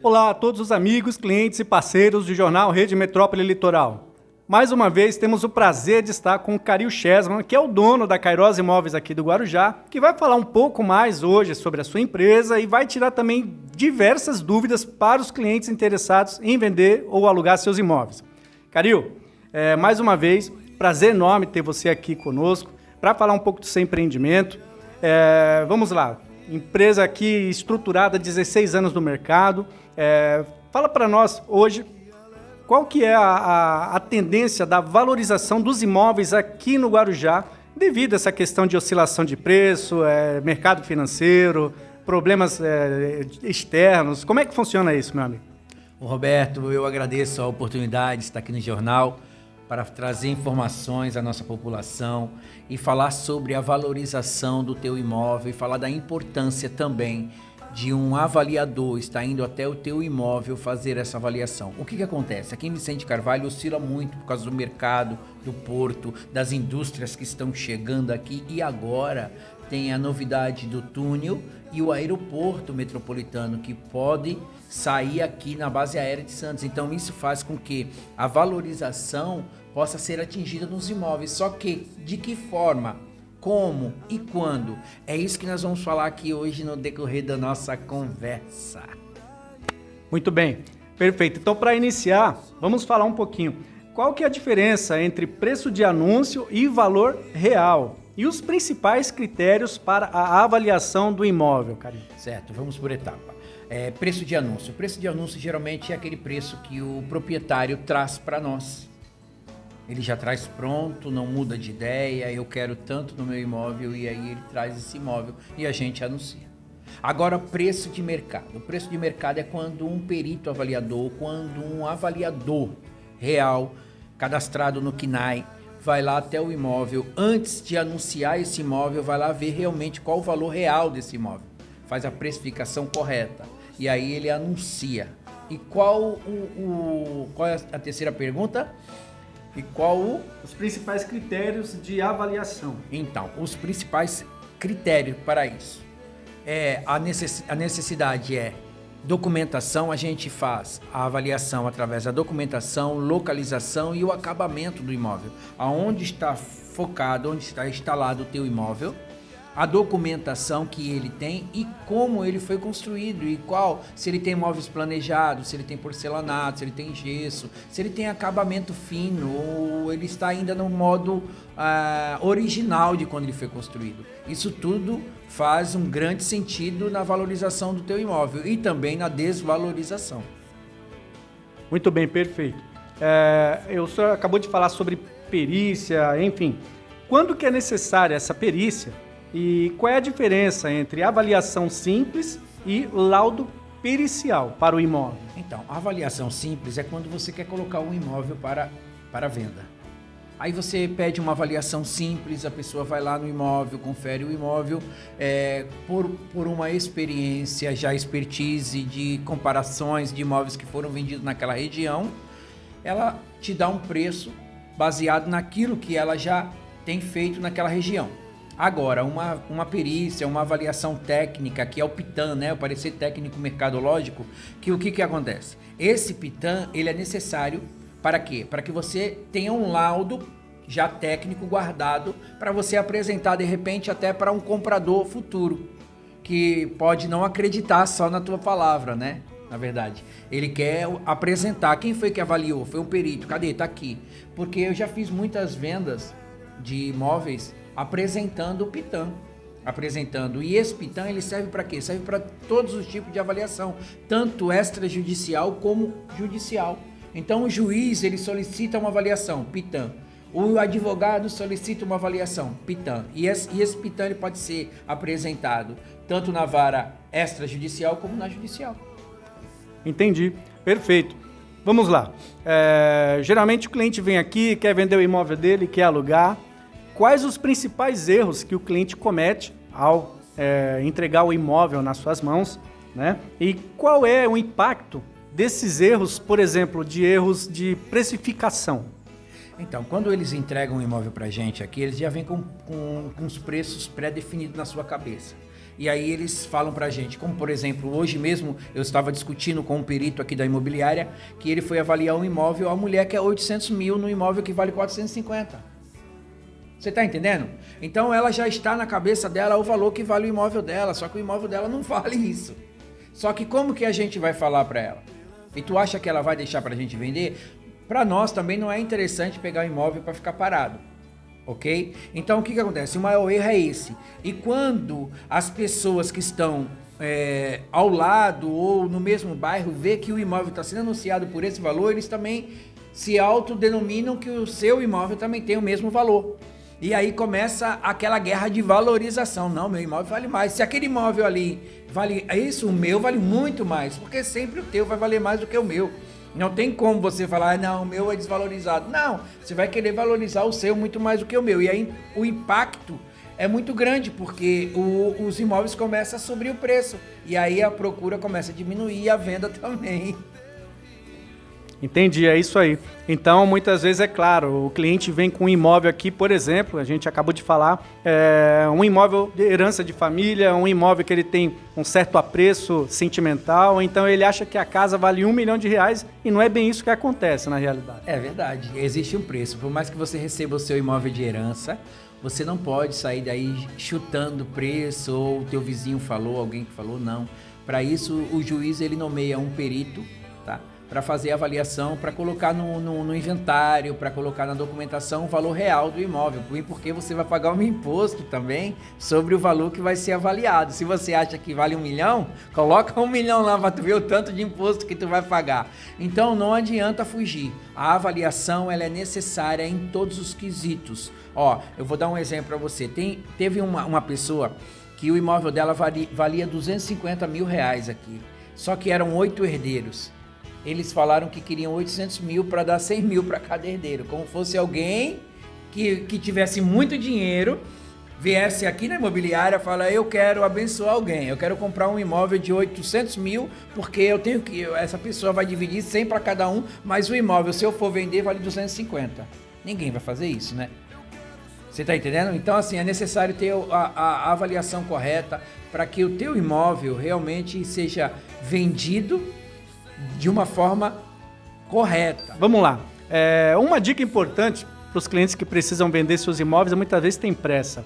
Olá a todos os amigos, clientes e parceiros do jornal Rede Metrópole Litoral. Mais uma vez temos o prazer de estar com o Caril Chesman, que é o dono da Cairós Imóveis aqui do Guarujá, que vai falar um pouco mais hoje sobre a sua empresa e vai tirar também diversas dúvidas para os clientes interessados em vender ou alugar seus imóveis. Caril, mais uma vez, prazer enorme ter você aqui conosco para falar um pouco do seu empreendimento. Vamos lá, empresa aqui estruturada há 16 anos no mercado. Fala para nós hoje qual que é a tendência da valorização dos imóveis aqui no Guarujá devido a essa questão de oscilação de preço, mercado financeiro, problemas externos. Como é que funciona isso, meu amigo? Roberto, eu agradeço a oportunidade de estar aqui no jornal para trazer informações à nossa população e falar sobre a valorização do teu imóvel e falar da importância também de um avaliador estar indo até o teu imóvel fazer essa avaliação. O que acontece? Aqui em Vicente Carvalho oscila muito por causa do mercado, do porto, das indústrias que estão chegando aqui e agora tem a novidade do túnel e o aeroporto metropolitano que pode sair aqui na base aérea de Santos. Então isso faz com que a valorização possa ser atingida nos imóveis. Só que de que forma? Como e quando? É isso que nós vamos falar aqui hoje no decorrer da nossa conversa. Muito bem, perfeito. Então, para iniciar, vamos falar um pouquinho. Qual que é a diferença entre preço de anúncio e valor real? E os principais critérios para a avaliação do imóvel, Caril? Certo, vamos por etapa. Preço de anúncio. O preço de anúncio geralmente é aquele preço que o proprietário traz para nós. Ele já traz pronto, não muda de ideia, eu quero tanto no meu imóvel e aí ele traz esse imóvel e a gente anuncia. Agora, preço de mercado. O preço de mercado é quando um perito avaliador, quando um avaliador real, cadastrado no CNAE, vai lá até o imóvel, antes de anunciar esse imóvel, vai lá ver realmente qual o valor real desse imóvel. Faz a precificação correta e aí ele anuncia. E qual é a terceira pergunta? E os principais critérios de avaliação? Então, os principais critérios para isso a necessidade é documentação. A gente faz a avaliação através da documentação, localização e o acabamento do imóvel. Aonde está focado, onde está instalado o teu imóvel, a documentação que ele tem e como ele foi construído e se ele tem móveis planejados, se ele tem porcelanato, se ele tem gesso, se ele tem acabamento fino ou ele está ainda no modo original de quando ele foi construído. Isso tudo faz um grande sentido na valorização do teu imóvel e também na desvalorização. Muito bem, perfeito. O senhor acabou de falar sobre perícia, enfim. Quando que é necessária essa perícia? E qual é a diferença entre avaliação simples e laudo pericial para o imóvel? Então, a avaliação simples é quando você quer colocar um imóvel para venda. Aí você pede uma avaliação simples, a pessoa vai lá no imóvel, confere o imóvel, por uma experiência, já expertise de comparações de imóveis que foram vendidos naquela região, ela te dá um preço baseado naquilo que ela já tem feito naquela região. Agora, uma perícia, uma avaliação técnica, que é o PITAM, né? O parecer técnico mercadológico, que o que acontece? Esse PITAM, ele é necessário para quê? Para que você tenha um laudo já técnico guardado para você apresentar, de repente, até para um comprador futuro, que pode não acreditar só na tua palavra, né? Na verdade, ele quer apresentar. Quem foi que avaliou? Foi um perito. Cadê? Tá aqui. Porque eu já fiz muitas vendas de imóveis apresentando o PITAM, e esse PITAM ele serve para quê? Serve para todos os tipos de avaliação, tanto extrajudicial como judicial. Então o juiz ele solicita uma avaliação, PITAM, o advogado solicita uma avaliação, PITAM, e esse PITAM ele pode ser apresentado tanto na vara extrajudicial como na judicial. Entendi, perfeito. Vamos lá, geralmente o cliente vem aqui, quer vender o imóvel dele, quer alugar. Quais os principais erros que o cliente comete ao entregar o imóvel nas suas mãos, né? E qual é o impacto desses erros, por exemplo, de erros de precificação? Então, quando eles entregam um imóvel para a gente aqui, eles já vêm com os preços pré-definidos na sua cabeça. E aí eles falam pra gente, como por exemplo, hoje mesmo eu estava discutindo com um perito aqui da imobiliária, que ele foi avaliar um imóvel, a mulher quer 800 mil no imóvel que vale 450. Você tá entendendo? Então ela já está na cabeça dela o valor que vale o imóvel dela, só que o imóvel dela não vale isso. Só que como que a gente vai falar pra ela? E tu acha que ela vai deixar pra gente vender? Pra nós também não é interessante pegar o imóvel para ficar parado. Ok? Então o que acontece? O maior erro é esse. E quando as pessoas que estão ao lado ou no mesmo bairro vê que o imóvel está sendo anunciado por esse valor, eles também se autodenominam que o seu imóvel também tem o mesmo valor. E aí começa aquela guerra de valorização. Não, meu imóvel vale mais. Se aquele imóvel ali vale isso, o meu vale muito mais, porque sempre o teu vai valer mais do que o meu. Não tem como você falar, não, o meu é desvalorizado. Não, você vai querer valorizar o seu muito mais do que o meu. E aí o impacto é muito grande, porque os imóveis começam a subir o preço. E aí a procura começa a diminuir e a venda também. Entendi, é isso aí. Então, muitas vezes, é claro, o cliente vem com um imóvel aqui, por exemplo, a gente acabou de falar, um imóvel de herança de família, um imóvel que ele tem um certo apreço sentimental, então ele acha que a casa vale R$1 milhão e não é bem isso que acontece na realidade. É verdade, existe um preço. Por mais que você receba o seu imóvel de herança, você não pode sair daí chutando o preço, ou o teu vizinho falou, alguém que falou, não. Para isso, o juiz ele nomeia um perito, tá? Para fazer a avaliação, para colocar no inventário, para colocar na documentação o valor real do imóvel, porque você vai pagar um imposto também sobre o valor que vai ser avaliado. Se você acha que vale R$1 milhão, coloca R$1 milhão lá para tu ver o tanto de imposto que tu vai pagar. Então não adianta fugir. A avaliação ela é necessária em todos os quesitos. Ó, eu vou dar um exemplo para você. Teve uma pessoa que o imóvel dela valia R$250 mil aqui, só que eram 8 herdeiros. Eles falaram que queriam 800 mil para dar 100 mil para cada herdeiro, como fosse alguém que tivesse muito dinheiro, viesse aqui na imobiliária e fala, eu quero abençoar alguém, eu quero comprar um imóvel de 800 mil, porque eu tenho que, essa pessoa vai dividir 100 para cada um, mas o imóvel, se eu for vender, vale 250. Ninguém vai fazer isso, né? Você está entendendo? Então, assim, é necessário ter a avaliação correta para que o teu imóvel realmente seja vendido de uma forma correta. Vamos lá. Uma dica importante para os clientes que precisam vender seus imóveis, muitas vezes tem pressa.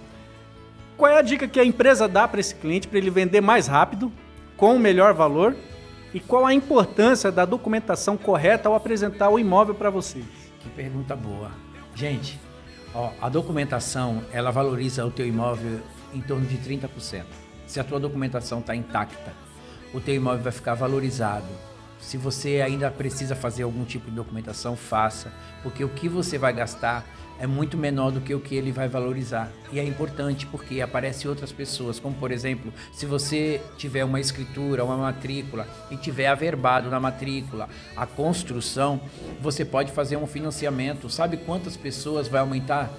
Qual é a dica que a empresa dá para esse cliente para ele vender mais rápido, com o melhor valor? E qual a importância da documentação correta ao apresentar o imóvel para vocês? Que pergunta boa. Gente, a documentação, ela valoriza o teu imóvel em torno de 30%. Se a tua documentação está intacta, o teu imóvel vai ficar valorizado. Se você ainda precisa fazer algum tipo de documentação, faça, porque o que você vai gastar é muito menor do que o que ele vai valorizar. E é importante porque aparecem outras pessoas, como por exemplo, se você tiver uma escritura, uma matrícula e tiver averbado na matrícula a construção, você pode fazer um financiamento. Sabe quantas pessoas vai aumentar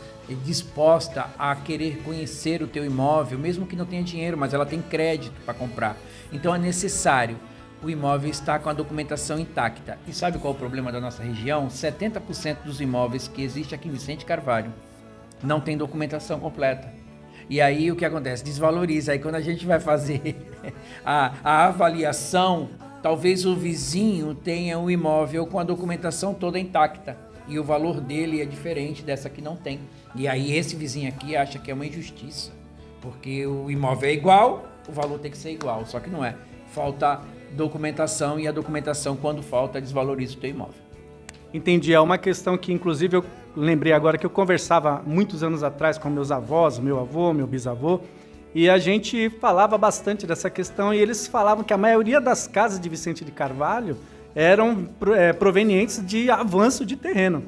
disposta a querer conhecer o teu imóvel, mesmo que não tenha dinheiro, mas ela tem crédito para comprar. Então é necessário o imóvel está com a documentação intacta. E sabe qual é o problema da nossa região? 70% dos imóveis que existem aqui em Vicente Carvalho não tem documentação completa. E aí o que acontece? Desvaloriza. Aí quando a gente vai fazer a avaliação, talvez o vizinho tenha um imóvel com a documentação toda intacta. E o valor dele é diferente dessa que não tem. E aí esse vizinho aqui acha que é uma injustiça. Porque o imóvel é igual, o valor tem que ser igual. Só que não é. Falta documentação, e a documentação, quando falta, desvaloriza o teu imóvel. Entendi. É uma questão que, inclusive, eu lembrei agora que eu conversava muitos anos atrás com meus avós, meu avô, meu bisavô, e a gente falava bastante dessa questão, e eles falavam que a maioria das casas de Vicente de Carvalho eram provenientes de avanço de terreno.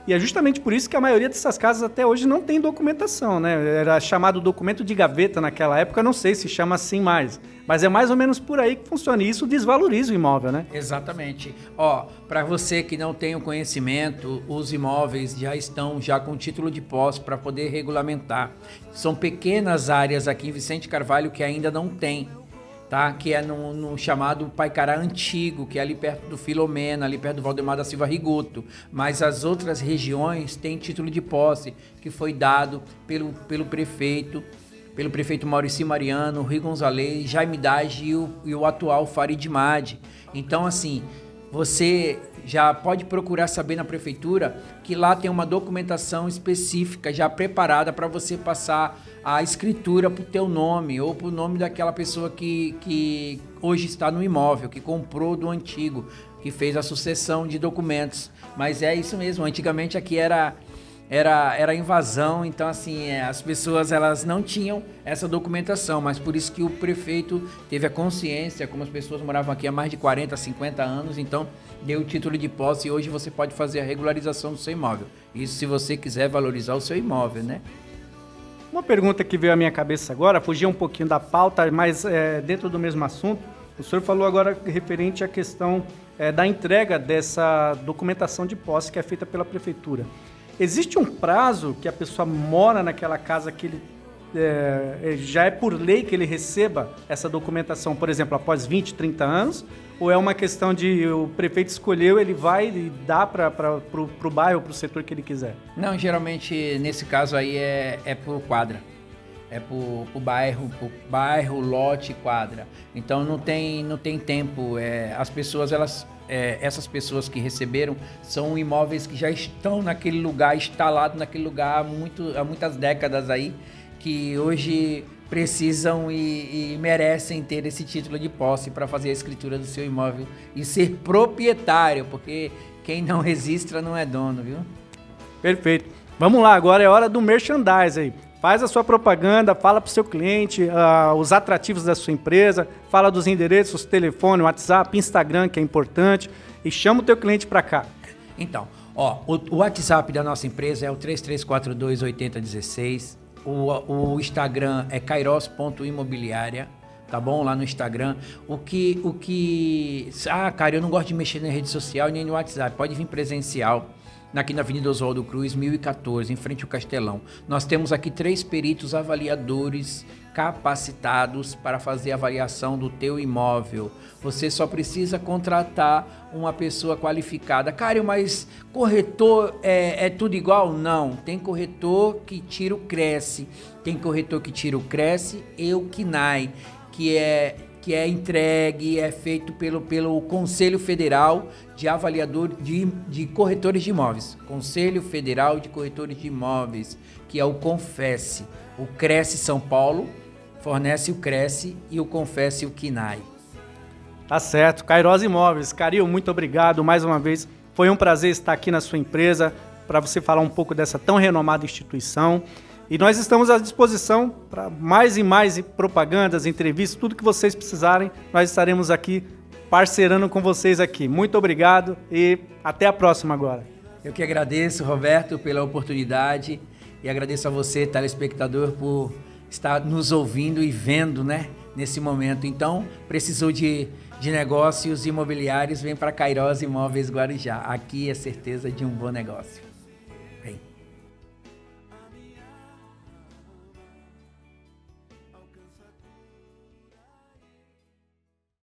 E é justamente por isso que a maioria dessas casas até hoje não tem documentação, né? Era chamado documento de gaveta naquela época, não sei se chama assim mais. Mas é mais ou menos por aí que funciona. E isso desvaloriza o imóvel, né? Exatamente. Para você que não tem o conhecimento, os imóveis já estão com título de posse para poder regulamentar. São pequenas áreas aqui em Vicente Carvalho que ainda não tem. Tá? Que é no chamado Paicará Antigo, que é ali perto do Filomena, ali perto do Valdemar da Silva Rigoto. Mas as outras regiões têm título de posse, que foi dado pelo prefeito pelo prefeito Maurici Mariano, Rui Gonzalez, Jaime Dage e o atual Farid Madi. Então, assim, você já pode procurar saber na prefeitura que lá tem uma documentação específica já preparada para você passar a escritura para o teu nome ou para o nome daquela pessoa que hoje está no imóvel, que comprou do antigo, que fez a sucessão de documentos. Mas é isso mesmo, antigamente aqui era invasão, então assim, as pessoas elas não tinham essa documentação, mas por isso que o prefeito teve a consciência, como as pessoas moravam aqui há mais de 40, 50 anos, então deu o título de posse e hoje você pode fazer a regularização do seu imóvel. Isso se você quiser valorizar o seu imóvel, né? Uma pergunta que veio à minha cabeça agora, fugir um pouquinho da pauta, mas dentro do mesmo assunto, o senhor falou agora referente à questão da entrega dessa documentação de posse que é feita pela prefeitura. Existe um prazo que a pessoa mora naquela casa que ele já é por lei que ele receba essa documentação, por exemplo, após 20, 30 anos? Ou é uma questão de o prefeito escolheu, ele vai e dá para o bairro, para o setor que ele quiser? Não, geralmente nesse caso aí é por quadra. É por bairro, lote, quadra. Então não tem tempo. As pessoas, essas pessoas que receberam são imóveis que já estão naquele lugar, instalados naquele lugar há muitas décadas aí, que hoje precisam e merecem ter esse título de posse para fazer a escritura do seu imóvel e ser proprietário, porque quem não registra não é dono, viu? Perfeito. Vamos lá, agora é hora do merchandise aí. Faz a sua propaganda, fala para o seu cliente os atrativos da sua empresa, fala dos endereços, telefone, WhatsApp, Instagram, que é importante, e chama o teu cliente para cá. Então, o WhatsApp da nossa empresa é o 3342-8016, o Instagram é kairos.imobiliária, tá bom? Lá no Instagram. Cara, eu não gosto de mexer na rede social nem no WhatsApp, pode vir presencial. Aqui na Avenida Oswaldo Cruz, 1014, em frente ao Castelão. Nós temos aqui 3 peritos avaliadores capacitados para fazer a avaliação do teu imóvel. Você só precisa contratar uma pessoa qualificada. Cara, mas corretor é tudo igual? Não, tem corretor que tira o Cresce, tem corretor que tira o Cresce e o KNAI, que é entregue, é feito pelo Conselho Federal de Avaliador de Corretores de Imóveis. Conselho Federal de Corretores de Imóveis, que é o Confesse. O Cresce São Paulo fornece o Cresce e o Confesse o KNAI. Tá certo. Kairos Imóveis. Caril, muito obrigado mais uma vez. Foi um prazer estar aqui na sua empresa para você falar um pouco dessa tão renomada instituição. E nós estamos à disposição para mais e mais propagandas, entrevistas, tudo que vocês precisarem, nós estaremos aqui parceirando com vocês aqui. Muito obrigado e até a próxima agora. Eu que agradeço, Roberto, pela oportunidade e agradeço a você, telespectador, por estar nos ouvindo e vendo, né, nesse momento. Então, precisou de negócios imobiliários, vem para Kairos Imóveis Guarujá. Aqui é certeza de um bom negócio.